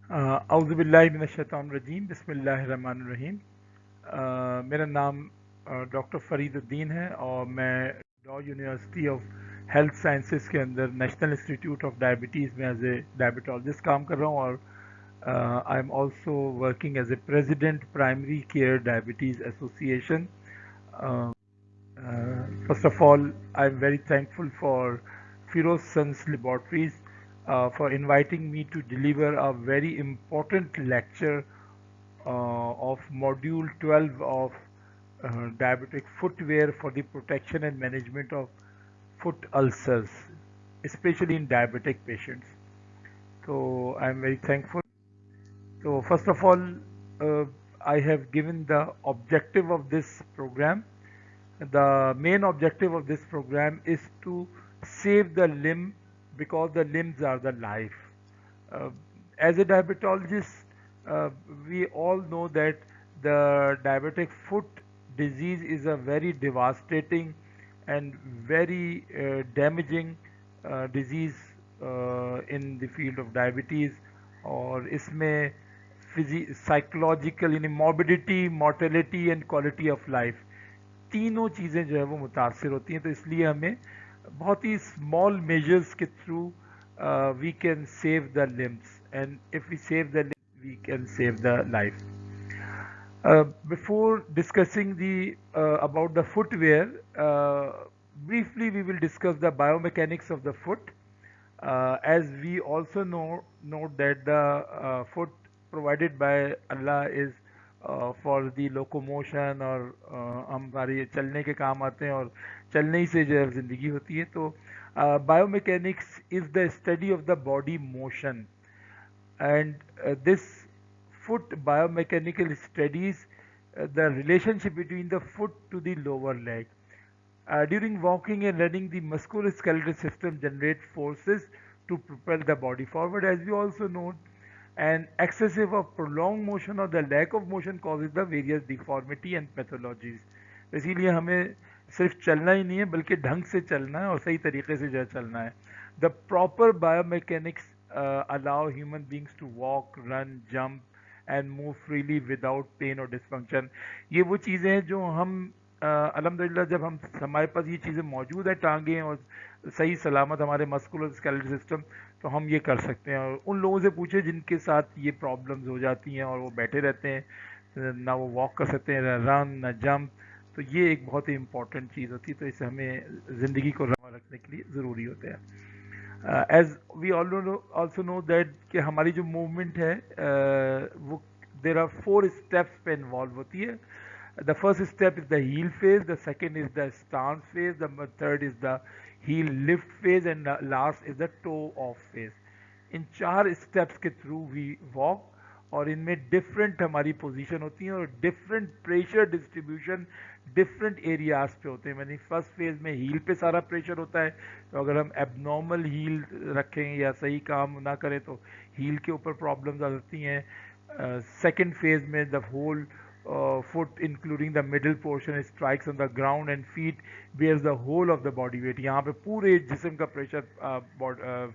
औज़ुबिल्लाहि मिनश्शैतानिर्रजीम बिस्मिल्लाहिर्रहमानिर्रहीम। मेरा नाम डॉक्टर फ़रीदुद्दीन है और मैं law university of health sciences के अंदर नेशनल इंस्टीट्यूट ऑफ डायबिटीज़ में एज ए डायबिटोलॉजिस्ट काम कर रहा हूँ और I am also working as a president primary care diabetes association. First of all, I'm very thankful for Firoz Sons Laboratories for inviting me to deliver a very important lecture of Module 12 of diabetic footwear for the protection and management of foot ulcers, especially in diabetic patients. So I'm very thankful. So first of all, uh, I have given the objective of this program. The main objective of this program is to save the limb because the limbs are the life. Uh, as a diabetologist, uh, we all know that the diabetic foot disease is a very devastating and very damaging disease in the field of diabetes. और इसमें psychological यानी morbidity, mortality and quality of life, तीनों चीज़ें जो है वो मुतासर होती हैं. तो इसलिए हमें बहुत ही स्मॉल मेजर्स के through we can save the limbs, and if we save the limbs we can save the life. Before discussing the about the footwear, briefly we will discuss the biomechanics of the foot. As we also know that the foot provided by Allah is for the locomotion, और हमारे चलने के काम आते हैं और चलने ही से जो है ज़िंदगी होती है. तो biomechanics is the study of the body motion, and this foot biomechanical studies the relationship between the foot to the lower leg. During walking and running, the musculoskeletal system generates forces to propel the body forward. As we also know, and excessive or prolonged motion or the lack of motion causes the various deformity and pathologies. इसीलिए हमें सिर्फ चलना ही नहीं है बल्कि ढंग से चलना है और सही तरीके से जो है चलना है. The proper biomechanics allow human beings to walk, run, jump and move freely without pain or dysfunction. ये वो चीज़ें हैं जो हम अल्हम्दुलिल्लाह जब हम हमारे पास ये चीज़ें मौजूद है, टांगें और सही सलामत हमारे मस्कुलोस्केलेटल सिस्टम, तो हम ये कर सकते हैं. और उन लोगों से पूछे जिनके साथ ये प्रॉब्लम्स हो जाती हैं और वो बैठे रहते हैं, ना वो वॉक कर सकते हैं, ना रन, ना जंप, तो ये एक बहुत ही इंपॉर्टेंट चीज़ होती है. तो इससे हमें ज़िंदगी को रवा रखने के लिए ज़रूरी होता है. As we also know that कि हमारी जो मूवमेंट है वो देर आर 4 स्टेप्स पे इन्वॉल्व होती है. The first step is the heel phase, the second is the stance phase, the third is the heel lift phase, and the last is the toe off phase. In 4 steps के through we walk, और इनमें different हमारी position होती है और different pressure distribution different areas पे होते हैं. यानी फर्स्ट फेज में हील पे सारा प्रेशर होता है, तो अगर हम एबनॉर्मल हील रखें या सही काम ना करें तो हील के ऊपर प्रॉब्लम्स आ सकती हैं. सेकेंड फेज में the whole foot including the middle portion strikes on the ground and feet bears the whole of the body weight. यहाँ पे पूरे जिस्म का प्रेशर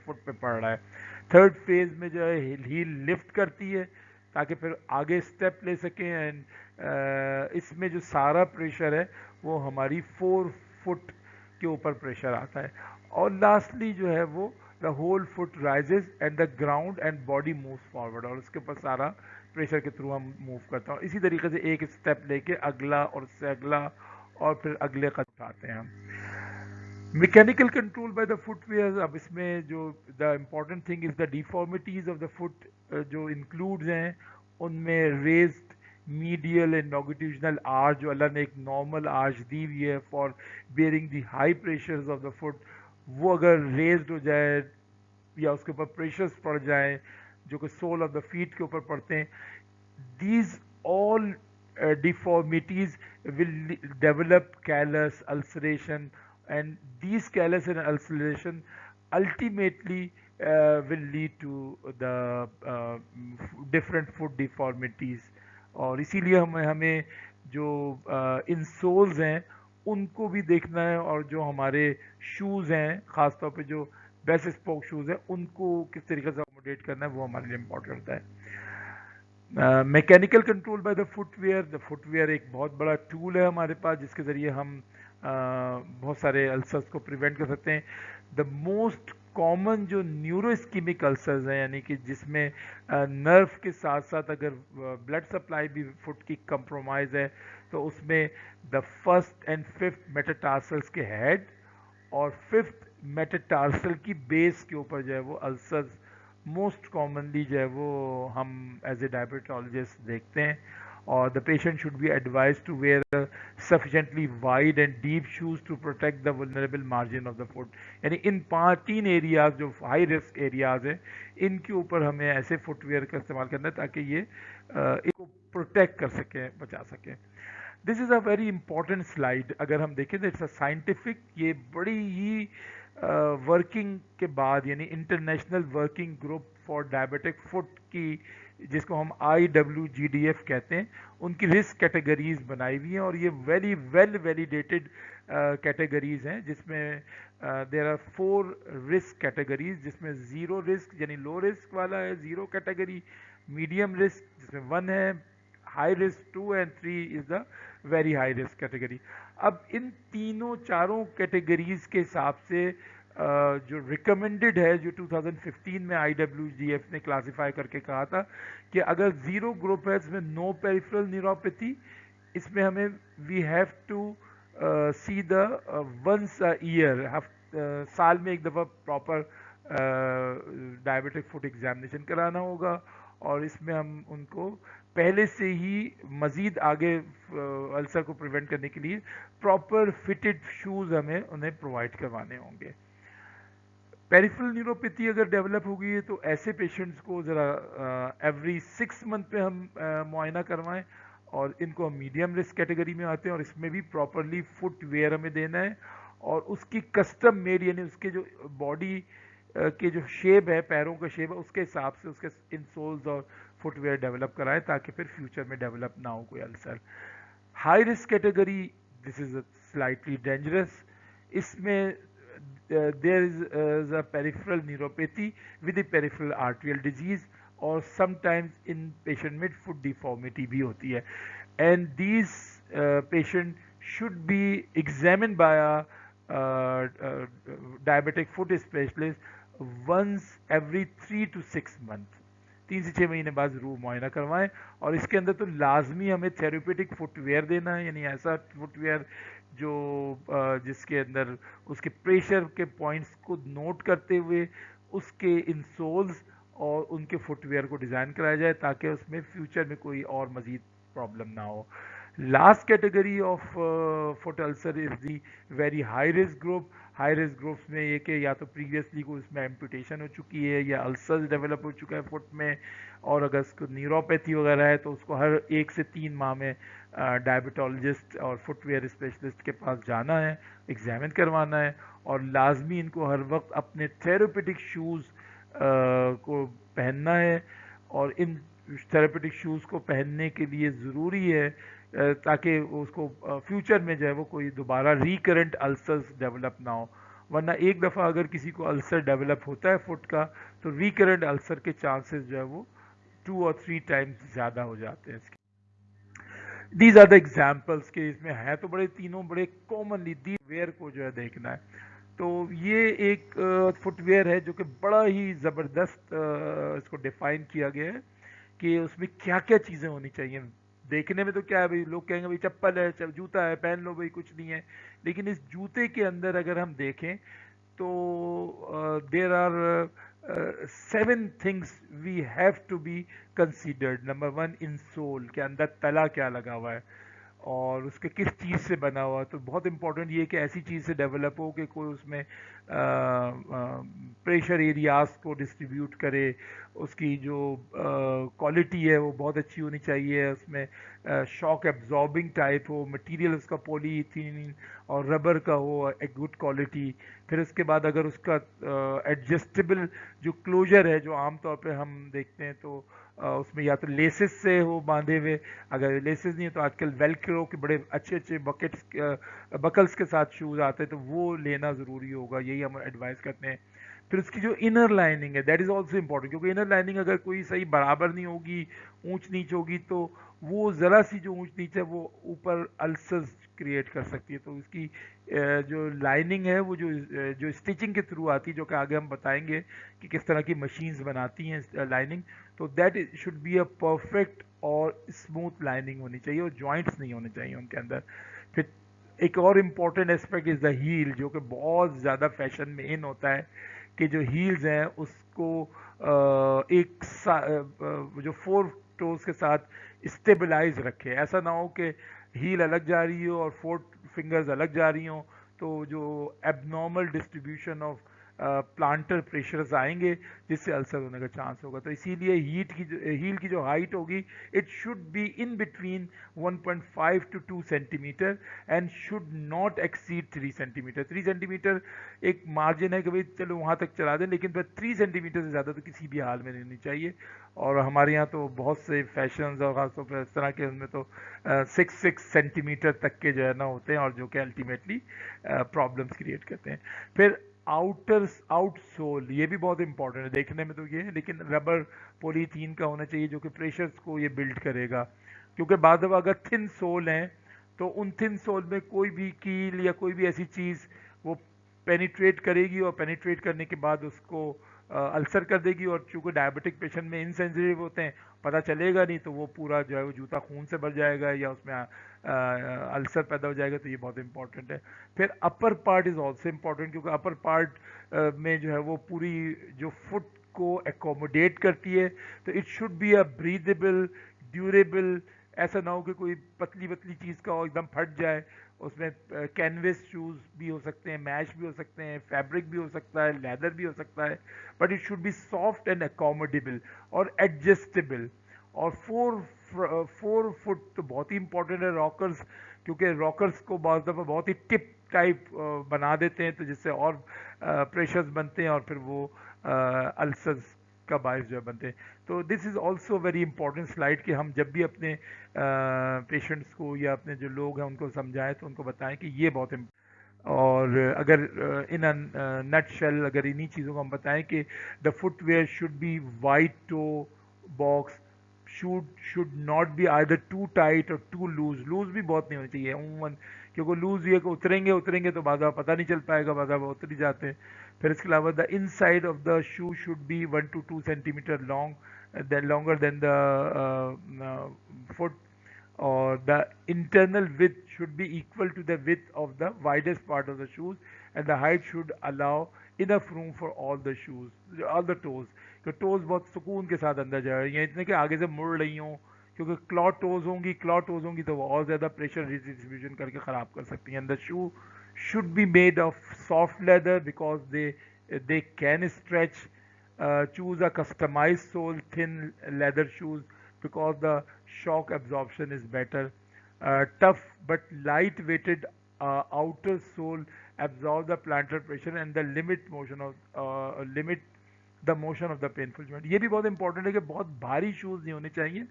फुट पे पड़ रहा है. थर्ड फेज में जो है हील लिफ्ट करती है ताकि फिर आगे स्टेप ले सकें, एंड इसमें जो सारा प्रेशर है वो हमारी 4 फुट के ऊपर प्रेशर आता है. और लास्टली जो है वो the whole foot rises and the ground and body moves forward, और उसके ऊपर सारा प्रेशर के थ्रू हम मूव करते हैं. इसी तरीके से एक स्टेप लेके अगला और उससे अगला और फिर अगले कदम उठाते हैं हम. Mechanical control by the footwear. अब इसमें जो the important thing is the deformities of the foot जो इंक्लूड्स हैं, उनमें raised medial and longitudinal arch, जो अल्लाह ने एक नॉर्मल आर्च दी हुई है for bearing the high pressures of the foot, वो अगर रेज्ड हो जाए या उसके ऊपर प्रेशर्स पड़ जाएं जो कि सोल ऑफ द फीट के ऊपर पड़ते हैं, these all deformities will develop callus, ulceration, and these callus and ulceration ultimately will lead to the different foot deformities. और इसीलिए हमें जो इंसोल्स हैं उनको भी देखना है, और जो हमारे शूज़ हैं ख़ासतौर पे जो बेस्ट स्पोक शूज़ हैं उनको किस तरीके से अकोमोडेट करना है वो हमारे लिए इम्पोर्टेंट होता है। Mechanical control by the footwear एक बहुत बड़ा टूल है हमारे पास जिसके ज़रिए हम बहुत सारे अल्सर्स को प्रिवेंट कर सकते हैं। द मोस्ट कॉमन जो न्यूरोस्कीमिक अल्सर्स हैं यानी कि जिसमें नर्व के साथ साथ अगर ब्लड सप्लाई भी फुट की कंप्रोमाइज़ है तो उसमें the first and fifth metatarsals के हेड और फिफ्थ मेटाटार्सल की बेस के ऊपर जो है वो अल्सर्स मोस्ट कॉमनली जो है वो हम एज ए डायबिटोलॉजिस्ट देखते हैं। और the patient should be advise to wear sufficiently wide and deep shoes to protect the vulnerable margin of the foot. यानी इन तीन एरियाज जो हाई रिस्क एरियाज हैं इनके ऊपर हमें ऐसे फुटवेयर का इस्तेमाल करना है ताकि ये इसको प्रोटेक्ट कर सकें, बचा सकें। This is a very important slide. अगर हम देखें तो इट्स अ साइंटिफिक, ये बड़ी ही वर्किंग के बाद यानी international working group for diabetic foot की जिसको हम IWGDF कहते हैं उनकी रिस्क कैटेगरीज बनाई हुई हैं और ये वेरी वेल वैलिडेटेड कैटेगरीज हैं जिसमें देर आर 4 रिस्क कैटेगरीज जिसमें ज़ीरो रिस्क यानी लो रिस्क वाला है ज़ीरो कैटेगरी, मीडियम रिस्क जिसमें 1 है, high risk 2 and 3 is the very high risk category. अब इन तीनों चारों कैटेगरीज के हिसाब से जो रिकमेंडेड है जो 2015 में IWGF ने क्लासिफाई करके कहा था कि अगर ज़ीरो ग्रुप है इसमें नो पेरिफेरल न्यूरोपैथी, इसमें हमें we have to see the once year साल में एक दफ़ा प्रॉपर डायबिटिक फुट एग्जामिनेशन कराना होगा और इसमें हम उनको पहले से ही मज़ीद आगे अल्सर को प्रिवेंट करने के लिए प्रॉपर फिटेड शूज़ हमें उन्हें प्रोवाइड करवाने होंगे। पेरिफेरल न्यूरोपैथी अगर डेवलप हो गई है तो ऐसे पेशेंट्स को ज़रा एवरी 6 मंथ पे हम मुआयना करवाएं और इनको हम मीडियम रिस्क कैटेगरी में आते हैं और इसमें भी प्रॉपरली फुटवेयर हमें देना है और उसकी कस्टम मेड यानी उसके जो बॉडी के जो शेप है, पैरों का शेप है, उसके हिसाब से उसके इंसोल्स और फुटवेयर डेवलप कराएं ताकि फिर फ्यूचर में डेवलप ना हो कोई ulcer. High risk category, this is slightly dangerous. इसमें there is a peripheral neuropathy with the peripheral arterial disease और sometimes in patient में foot deformity भी होती है and these patient should be examined by a diabetic foot specialist once every 3 to 6 month। 3 से 6 महीने बाद जरूर मुआयना करवाएं और इसके अंदर तो लाजमी हमें थेरेप्यूटिक फुटवेयर देना है यानी ऐसा फुटवेयर जो जिसके अंदर उसके प्रेशर के पॉइंट्स को नोट करते हुए उसके इंसोल्स और उनके फुटवेयर को डिज़ाइन कराया जाए ताकि उसमें फ्यूचर में कोई और मज़ीद प्रॉब्लम ना हो। Last category of foot ulcer is the very high risk group. High risk groups में ये कि या तो प्रीवियसली को इसमें एम्पुटेशन हो चुकी है या अल्सर्स डेवलप हो चुका है फुट में और अगर उसको न्यूरोपैथी वगैरह है तो उसको हर 1 से 3 माह में डायबिटोलॉजिस्ट और फुटवेयर स्पेशलिस्ट के पास जाना है, एग्जामिन करवाना है और लाजमी इनको हर वक्त अपने थेरेपेटिक शूज़ को पहनना है और इन थेरेपेटिक शूज़ को पहनने के लिए ज़रूरी है ताकि उसको फ्यूचर में जो है वो कोई दोबारा रिकरेंट अल्सर्स डेवलप ना हो, वरना एक दफ़ा अगर किसी को अल्सर डेवलप होता है फुट का तो रिकरेंट अल्सर के चांसेस जो है वो 2 और 3 टाइम्स ज़्यादा हो जाते हैं। दीज आर द एग्जाम्पल्स के इसमें है तो बड़े तीनों बड़े कॉमनली दी वेयर को जो है देखना है। तो ये एक फुटवेयर है जो कि बड़ा ही ज़बरदस्त इसको डिफाइन किया गया है कि उसमें क्या क्या चीज़ें होनी चाहिए। देखने में तो क्या है भाई, लोग कहेंगे भाई चप्पल है, जूता है, पहन लो भाई, कुछ नहीं है, लेकिन इस जूते के अंदर अगर हम देखें तो there are 7 things we have to be considered. Number 1, insole के अंदर तला क्या लगा हुआ है और उसके किस चीज़ से बना हुआ, तो बहुत इंपॉर्टेंट ये कि ऐसी चीज़ से डेवलप हो कि कोई उसमें प्रेशर एरियाज को डिस्ट्रीब्यूट करे, उसकी जो क्वालिटी है वो बहुत अच्छी होनी चाहिए, उसमें शॉक एब्जॉर्बिंग टाइप हो, मटेरियल उसका पॉलीइथीन और रबर का हो, एक गुड क्वालिटी। फिर उसके बाद अगर उसका एडजस्टेबल जो क्लोजर है जो आमतौर पे हम देखते हैं तो उसमें या तो लेसेस से हो बांधे हुए, अगर लेसेस नहीं है तो आजकल वेलक्रो के बड़े अच्छे अच्छे बकल्स के साथ शूज़ आते हैं तो वो लेना ज़रूरी होगा, यही हम एडवाइस करते हैं। फिर उसकी जो इनर लाइनिंग है दैट इज ऑल्सो इम्पोर्टेंट, क्योंकि इनर लाइनिंग अगर कोई सही बराबर नहीं होगी, ऊंच नीच होगी, तो वो ज़रा सी जो ऊंच नीच है वो ऊपर अल्सर्स क्रिएट कर सकती है। तो इसकी जो लाइनिंग है वो जो स्टिचिंग के थ्रू आती है, जो कि आगे हम बताएंगे कि किस तरह की मशीन्स बनाती हैं लाइनिंग, तो that should be a perfect और स्मूथ लाइनिंग होनी चाहिए, और जॉइंट्स नहीं होने चाहिए उनके अंदर। फिर एक और important aspect is the heel, जो कि बहुत ज़्यादा फैशन में इन होता है कि जो हील्स हैं उसको जो फोर टोज के साथ स्टेबलाइज रखे। ऐसा ना हो कि हील अलग जा रही हो और फोर फिंगर्स अलग जा रही हो, तो जो abnormal distribution of planter pressures आएंगे जिससे अल्सर होने का चांस होगा। तो इसीलिए हील की जो हाइट होगी it should be in between 1.5 to 2 centimetre and should not exceed 3 centimetre. 3 centimetre एक मार्जिन है कि भाई चलो वहाँ तक चला दें, लेकिन फिर 3 सेंटीमीटर से ज़्यादा तो किसी भी हाल में नहीं होनी चाहिए। और हमारे यहाँ तो बहुत से फैशंस और खासतौर पर इस तरह के उनमें तो 6 सेंटीमीटर तक के जो है ना होते हैं, और जो कि अल्टीमेटली प्रॉब्लम्स क्रिएट करते हैं। फिर आउट सोल, ये भी बहुत इंपॉर्टेंट है, देखने में तो ये है लेकिन रबर पॉलीथीन का होना चाहिए, जो कि प्रेशर्स को ये बिल्ड करेगा। क्योंकि बाद में अगर थिन सोल हैं तो उन थिन सोल में कोई भी कील या कोई भी ऐसी चीज़ वो पेनिट्रेट करेगी, और पेनिट्रेट करने के बाद उसको अल्सर कर देगी। और चूंकि डायबिटिक पेशेंट में इनसेंसिटिव होते हैं, पता चलेगा नहीं, तो वो पूरा जो है वो जूता खून से भर जाएगा या उसमें अल्सर पैदा हो जाएगा। तो ये बहुत इंपॉर्टेंट है। फिर upper part is also important, क्योंकि अपर पार्ट में जो है वो पूरी जो फुट को एकोमोडेट करती है। तो it should be a breathable, durable. ऐसा ना हो कि कोई पतली पतली चीज़ का हो एकदम फट जाए। उसमें कैनवस शूज़ भी हो सकते हैं, मैश भी हो सकते हैं, फैब्रिक भी हो सकता है, लेदर भी हो सकता है, but it should be soft and accommodable और एडजस्टेबल। और 4 फुट तो बहुत ही इंपॉर्टेंट है रॉकर्स, क्योंकि रॉकर्स को बहुत दफ़ा बहुत ही टिप टाइप बना देते हैं, तो जिससे और प्रेशर्स बनते हैं और फिर वो अल्सर्स का बायस जो है बनते हैं। तो this is also very important slide, कि हम जब भी अपने पेशेंट्स को या अपने जो लोग हैं उनको समझाएं तो उनको बताएं कि ये बहुत और अगर इन नट शेल अगर इन्हीं चीज़ों को हम बताएं कि the footwear should be wide toe box, should not be either too tight और टू लूज। लूज भी बहुत नहीं होनी चाहिए अमूमन, क्योंकि लूज ये कि उतरेंगे उतरेंगे तो बाद पता नहीं चल पाएगा, बाद उतर ही जाते हैं। फिर इसके अलावा the inside of the shoe should be 1 to 2 centimeter long, than longer than the foot, or the internal width should be equal to the width of the widest part of the shoes, and the height should allow enough room for all the shoes, all the toes। तो toes बहुत सुकून के साथ अंदर जा रही हैं, इतने कि आगे से मुड़ रही हों, क्योंकि क्लॉ टोज होंगी तो वो और ज़्यादा प्रेशर डिस्ट्रीब्यूशन करके ख़राब कर सकती हैं। The shoe should be made of soft leather because they can stretch। Choose a customized sole thin leather shoes because the shock absorption is better। Tough but light weighted outer sole absorb the plantar pressure and the limit the motion of the painful joint. ये भी बहुत important है कि बहुत भारी shoes नहीं होने चाहिए,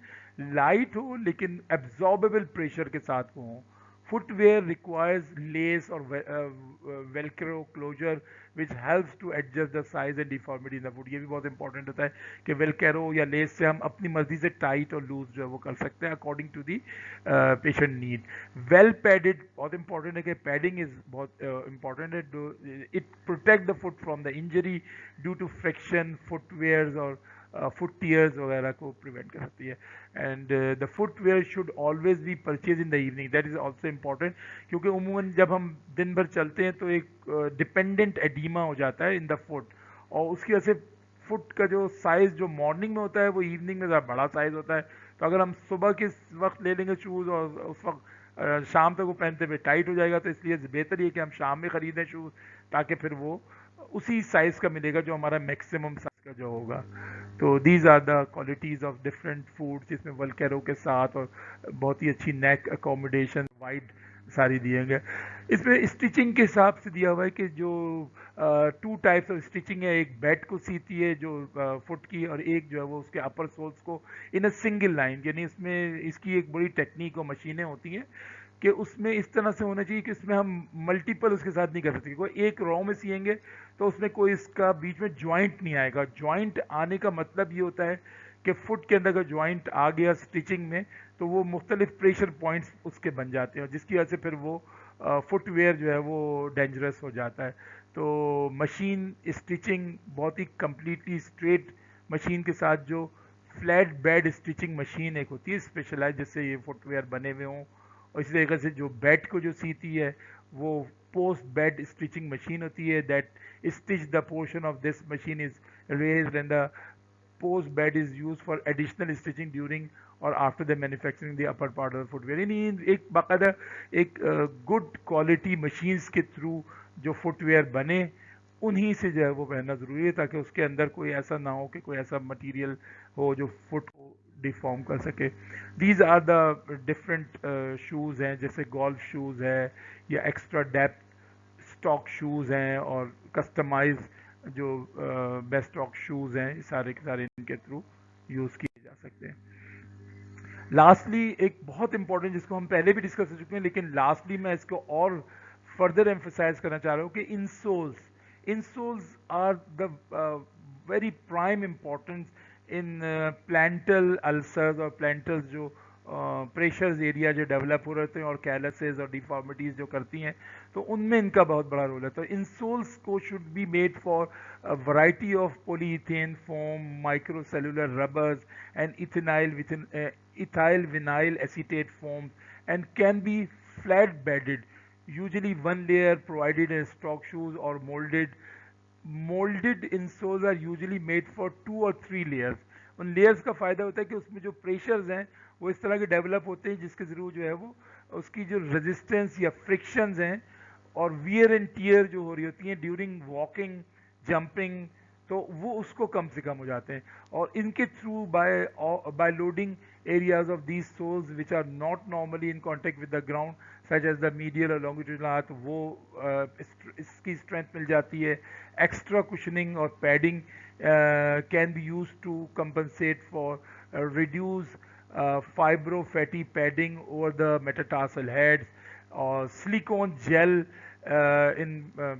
लाइट हो लेकिन एब्जॉर्बेबल प्रेशर के साथ वो हों। फुटवेयर रिक्वायर्स लेस और velcro closure which helps to adjust the size and deformity in the foot. ये भी बहुत इंपॉर्टेंट होता है कि वेलक्रो या लेस से हम अपनी मर्जी से टाइट और लूज जो है वो कर सकते हैं according to the patient need. Well padded बहुत इंपॉर्टेंट है कि पैडिंग इज बहुत इंपॉर्टेंट है। It protect the foot from the injury due to friction, footwears और फुट टीयर्स वगैरह को प्रिवेंट कर सकती है। And the footwear should always be purchase in the evening, that is also important, क्योंकि उमूमन जब हम दिन भर चलते हैं तो एक डिपेंडेंट एडीमा हो जाता है इन द फुट, और उसकी वजह से फुट का जो साइज़ जो मॉर्निंग में होता है वो इवनिंग में ज़्यादा बड़ा साइज़ होता है। तो अगर हम सुबह के वक्त ले लेंगे शूज़ और उस वक्त शाम तक वो पहनते हुए टाइट हो जाएगा, तो इसलिए बेहतर ये कि हम शाम में ख़रीदें शूज़, ताकि फिर वो उसी साइज़ का मिलेगा जो हमारा मैक्सिमम साइज़ का जो होगा। तो these are the qualities of different food, जिसमें वल्केरो के साथ और बहुत ही अच्छी नेक अकोमोडेशन वाइड सारी दिए गए। इसमें स्टिचिंग के हिसाब से दिया हुआ है कि जो 2 टाइप्स ऑफ स्टिचिंग है, एक बेड को सीती है जो फुट की, और एक जो है वो उसके अपर सोल्स को इन अ सिंगल लाइन, यानी इसमें इसकी एक बड़ी टेक्निक और मशीनें होती हैं। कि उसमें इस तरह से होना चाहिए कि उसमें हम मल्टीपल उसके साथ नहीं कर सकते। कोई एक रॉ में सिएंगे तो उसमें कोई इसका बीच में जॉइंट नहीं आएगा। जॉइंट आने का मतलब ये होता है कि फुट के अंदर का जॉइंट आ गया स्टिचिंग में, तो वो मुख्तलिफ प्रेशर पॉइंट्स उसके बन जाते हैं, जिसकी वजह से फिर वो फुटवेयर जो है वो डेंजरस हो जाता है। तो मशीन स्टिचिंग बहुत ही कंप्लीटली स्ट्रेट मशीन के साथ, जो फ्लैट बेड स्टिचिंग मशीन एक होती है स्पेशलाइज, जिससे ये फुटवेयर बने हुए हों, और इसी तरीके से जो बेड को जो सीती है वो पोस्ट बेड स्टिचिंग मशीन होती है, that stitch the portion of this machine is raised and the post bed is used for additional stitching during or after the manufacturing the upper part of the footwear। यानी एक बाकायदा एक good quality machines के through जो footwear बने, उन्हीं से जो है वो पहनना ज़रूरी है, ताकि उसके अंदर कोई ऐसा ना हो कि कोई ऐसा मटेरियल हो जो फुट को डिफॉर्म कर सके। These are the different shoes हैं, जैसे गोल्फ शूज़ है या एक्स्ट्रा डेप्थ स्टॉक शूज़ हैं, और कस्टमाइज जो बेस्ट स्टॉक शूज़ हैं, सारे के सारे इनके थ्रू यूज़ किए जा सकते हैं। लास्टली एक बहुत इंपॉर्टेंट, जिसको हम पहले भी डिस्कस कर चुके हैं, लेकिन लास्टली मैं इसको और फर्दर एम्फोसाइज करना चाह रहा हूँ कि insoles are the very prime importance in plantar ulcers और प्लांटल्स जो प्रेशर्स एरिया जो डेवलप हो रहे हैं और कैलसेस और डिफॉर्मिटीज जो करती हैं, तो उनमें इनका बहुत बड़ा रोल है। तो इंसोल्स को should be made for a variety of polyethylene foam, microcellular rubbers, and ethyl vinyl acetate foams, and can be flat bedded. Usually one layer provided in stock shoes or molded. Molded insoles are usually made for 2 or 3 layers. उन layers का फ़ायदा होता है कि उसमें जो pressures हैं वो इस तरह के डेवलप होते हैं, जिसके ज़रूर जो है वो उसकी जो रेजिस्टेंस या फ्रिक्शंस हैं और वियर एंड टीयर जो हो रही होती हैं ड्यूरिंग वॉकिंग, जंपिंग, तो वो उसको कम से कम हो जाते हैं। और इनके through by loading areas of these soles which are not normally in contact with the ground, such as the medial और longitudinal हाथ, वो इसकी स्ट्रेंथ मिल जाती है। एक्स्ट्रा कुशनिंग और padding can be used to compensate for reduce fibro-fatty padding over the metatarsal heads, or silicone gel in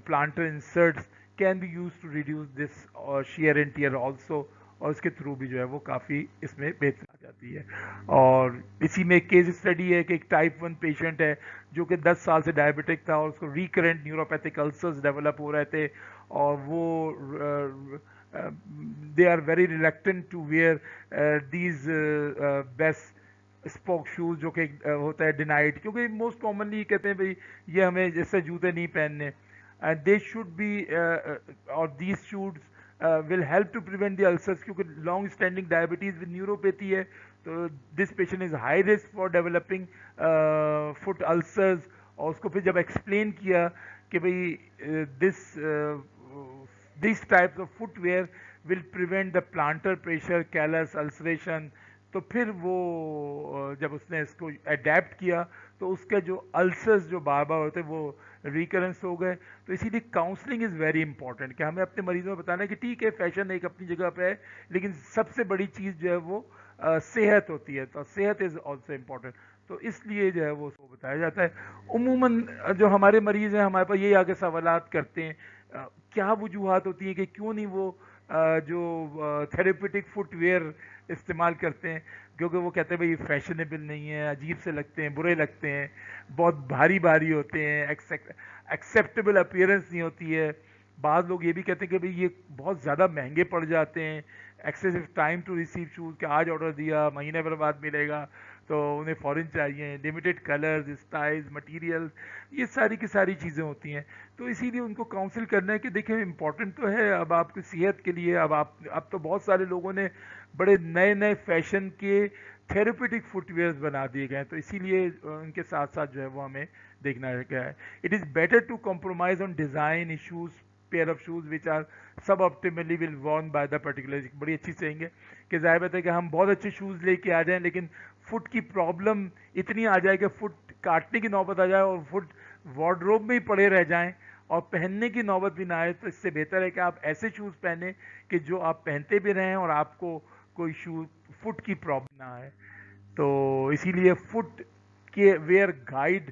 plantar inserts can be used to reduce this shear and tear also, और इसके through भी जो है वो काफ़ी इसमें बेहतर आ जाती है। और इसी में केस स्टडी है कि एक टाइप 1 पेशेंट है जो कि 10 साल से डायबिटिक था और उसको रिकरेंट न्यूरोपैथिक अल्सर्स डेवलप हो रहे थे, और वो they are very reluctant to wear these bespoke shoes, जो कि होता है डिनाइड, क्योंकि मोस्ट कॉमनली कहते हैं भाई ये हमें जैसे जूते नहीं पहनने, and they should be or these shoes will help to prevent the ulcers, क्योंकि long standing diabetes with neuropathy है, तो this patient is high risk for developing foot ulcers। और उसको फिर जब explain किया कि भाई this types of footwear will prevent the plantar pressure, callus, ulceration, तो फिर वो जब उसने इसको अडेप्ट किया तो उसके जो अल्सर्स जो बार बार होते वो रिकरेंस हो गए। तो इसीलिए काउंसलिंग इज़ वेरी इंपॉर्टेंट, कि हमें अपने मरीजों को बताना है कि ठीक है फैशन एक अपनी जगह पे है, लेकिन सबसे बड़ी चीज़ जो है वो सेहत होती है, तो सेहत इज़ ऑल्सो इम्पॉर्टेंट। तो इसलिए जो है वो उसको बताया जाता है। उमूमन जो हमारे मरीज़ हैं हमारे पास यही आके सवालात करते हैं, क्या वजूहत होती है कि क्यों नहीं वो जो थेरेपेटिक फुटवेयर इस्तेमाल करते हैं, क्योंकि वो कहते हैं भाई फैशनेबल नहीं है, अजीब से लगते हैं, बुरे लगते हैं, बहुत भारी भारी होते हैं, एक्सेप्टेबल अपीयरेंस नहीं होती है। बाद लोग ये भी कहते हैं कि भाई ये बहुत ज़्यादा महंगे पड़ जाते हैं, excessive time to receive shoes, कि आज ऑर्डर दिया महीने भर बाद मिलेगा, तो उन्हें फ़ौरन चाहिए, लिमिटेड कलर्स, स्टाइल्स, मटेरियल्स, ये सारी की सारी चीज़ें होती हैं। तो इसीलिए उनको काउंसिल करना है कि देखिए इम्पॉर्टेंट तो है अब आपकी सेहत के लिए, अब तो बहुत सारे लोगों ने बड़े नए नए फैशन के थेरेपेटिक फुटवेयर्स बना दिए गए हैं, तो इसीलिए उनके साथ साथ जो है वो हमें देखना गया है। It is better to compromise on design issues pair of shoes which are suboptimally will worn by the particular. बड़ी अच्छी सेइंग है कि जाहिर बात है कि हम बहुत अच्छे शूज़ लेके आ जाएं, लेकिन फुट की प्रॉब्लम इतनी आ जाए कि फुट काटने की नौबत आ जाए और फुट वार्डरोब में ही पड़े रह जाएं और पहनने की नौबत भी ना आए, तो इससे बेहतर है कि आप ऐसे शूज़ पहने कि जो आप पहनते भी रहें और आपको कोई फुट की प्रॉब्लम ना आए। तो इसीलिए फुट के वेयर गाइड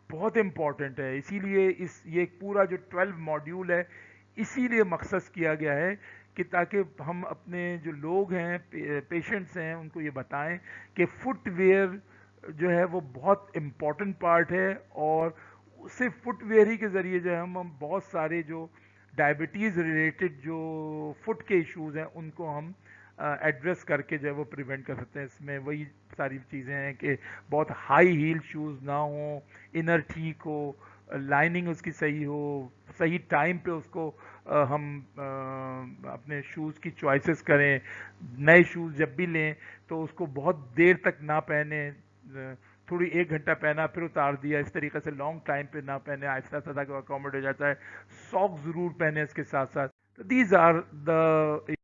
बहुत इम्पॉर्टेंट है। इसीलिए ये पूरा जो 12 मॉड्यूल है, इसीलिए मकसद किया गया है कि ताकि हम अपने जो लोग हैं, पेशेंट्स हैं, उनको ये बताएं कि फुटवेयर जो है वो बहुत इम्पॉर्टेंट पार्ट है। और सिर्फ फुटवेयर ही के ज़रिए जो है हम बहुत सारे जो डायबिटीज़ रिलेटेड जो फुट के इश्यूज हैं उनको हम एड्रेस करके जो है वो प्रिवेंट कर सकते हैं। इसमें वही सारी चीज़ें हैं कि बहुत हाई हील शूज़ ना हो, इनर ठीक हो, लाइनिंग उसकी सही हो, सही टाइम पे उसको हम अपने शूज़ की चॉइसेस करें। नए शूज़ जब भी लें तो उसको बहुत देर तक ना पहने, थोड़ी 1 घंटा पहना फिर उतार दिया, इस तरीके से लॉन्ग टाइम पे ना पहने, आहिस्ता आहिस्ता ताकि अकोमोडेट हो जाता है। सॉक्स ज़रूर पहने इसके साथ साथ। तो दीज आर द